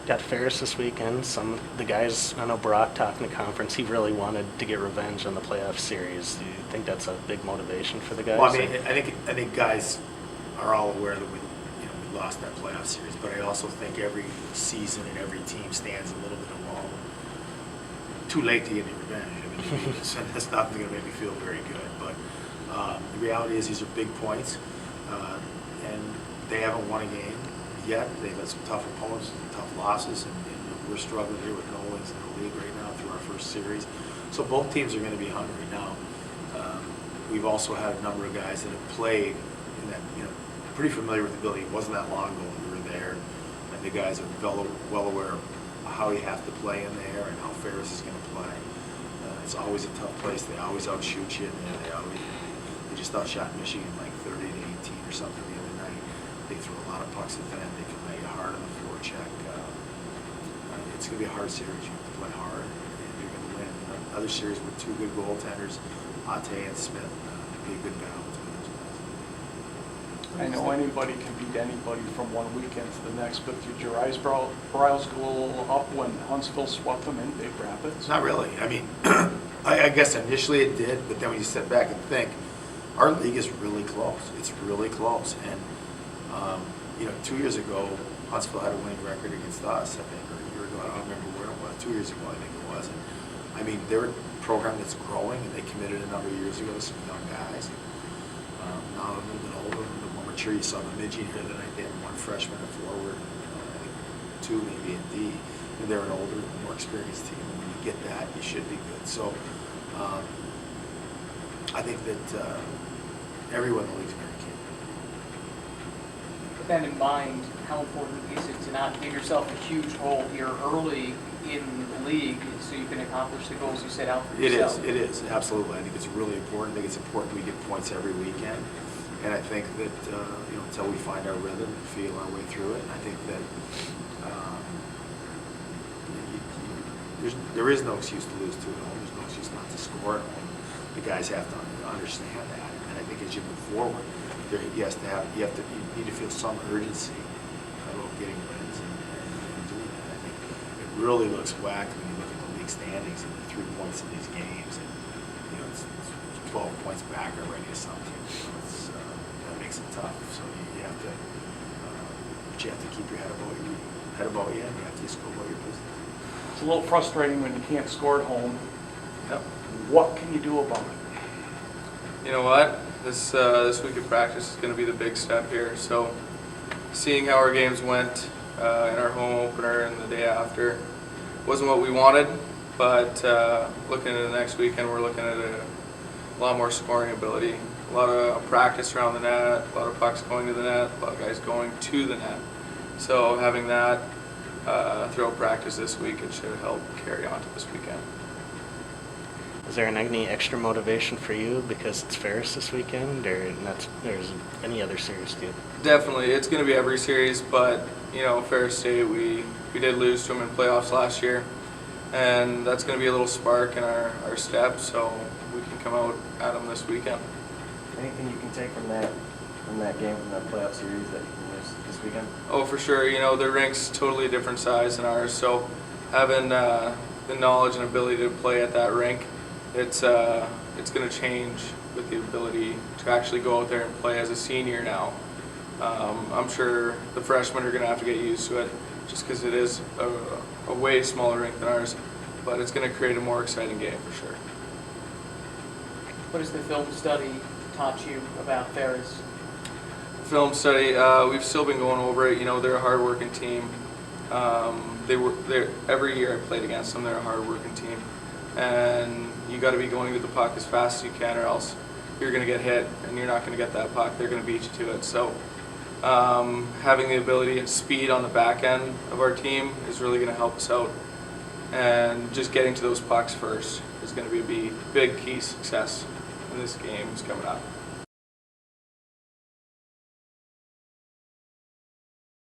got Ferris this weekend. The guys, I know Brock talking to conference, he really wanted to get revenge on the playoff series. Do you think that's a big motivation for the guys? Well, I mean, I think guys are all aware that we lost that playoff series, but I also think every season and every team stands a little bit alone. Too late to get any revenge. I mean, that's not going to make me feel very good. But the reality is these are big points, and they haven't won a game yet. They've had some tough opponents, tough losses, and we're struggling here with no wins in the league right now through our first series. So both teams are going to be hungry now. We've also had a number of guys that have played in that, pretty familiar with the building. It wasn't that long ago when we were there, and the guys are well aware of how you have to play in there and how Ferris is going to play. It's always a tough place. They always outshoot you. They just outshot Michigan like 30 to 18 or something the other night. They throw a lot of pucks at the end. They can lay you hard on the forecheck. It's going to be a hard series. You have to play hard, and you're going to win. Other series with two good goaltenders, Ate and Smith, be a good battle between those guys. I know anybody can beat anybody from one weekend to the next, but did your eyes brows go a little up when Huntsville swept them in Big Rapids? Not really. I mean, I guess initially it did, but then when you step back and think, our league is really close. It's really close. And, 2 years ago, Huntsville had a winning record against us, I think, or a year ago. I don't remember where it was. 2 years ago, I think it was. And, I mean, they're a program that's growing, and they committed a number of years ago to some young guys. Now a little bit older, a little more mature. You saw Bemidji here tonight. They had one freshman and forward, I think two maybe in D. And they're an older, more experienced team. And when you get that, you should be good. So I think that everyone in the league is very keen. With that in mind, how important is it to not give yourself a huge hole here early in the league so you can accomplish the goals you set out for yourself? It is, absolutely. I think it's really important. I think it's important we get points every weekend. And I think that, until we find our rhythm and feel our way through it, and I think that there is no excuse to lose two at home. There's no excuse not to score at home. The guys have to understand that. And I think as you move forward, you need to feel some urgency about getting wins and doing that. I think it really looks whacked when you look at the league standings and the 3 points in these games, and it's 12 points back already or something. That makes it tough. So you have to, but you have to keep your head above you, and you have to just go about your business. It's a little frustrating when you can't score at home. Yep. What can you do about it? You know what? This week of practice is going to be the big step here. So, seeing how our games went in our home opener and the day after wasn't what we wanted. But looking at the next weekend, we're looking at a lot more scoring ability, a lot of practice around the net, a lot of pucks going to the net, a lot of guys going to the net. So having that throughout practice this week, it should help carry on to this weekend. Is there any extra motivation for you because it's Ferris this weekend, or there's any other series too? Definitely, it's going to be every series, but Ferris State, we did lose to them in playoffs last year, and that's going to be a little spark in our step, so we can come out at them this weekend. Anything you can take from that game, from that playoff series that you can use this weekend? Oh, for sure. The rink's totally different size than ours, so having the knowledge and ability to play at that rink, it's going to change with the ability to actually go out there and play as a senior now. I'm sure the freshmen are going to have to get used to it just because it is a way smaller rink than ours, but it's going to create a more exciting game for sure. What has the film study taught you about Ferris? Film study, we've still been going over it. They're a hard-working team. Every year I played against them. They're a hard-working team, and you got to be going to the puck as fast as you can, or else you're going to get hit, and you're not going to get that puck. They're going to beat you to it. So having the ability and speed on the back end of our team is really going to help us out, and just getting to those pucks first is going to be a big key success in this game coming up.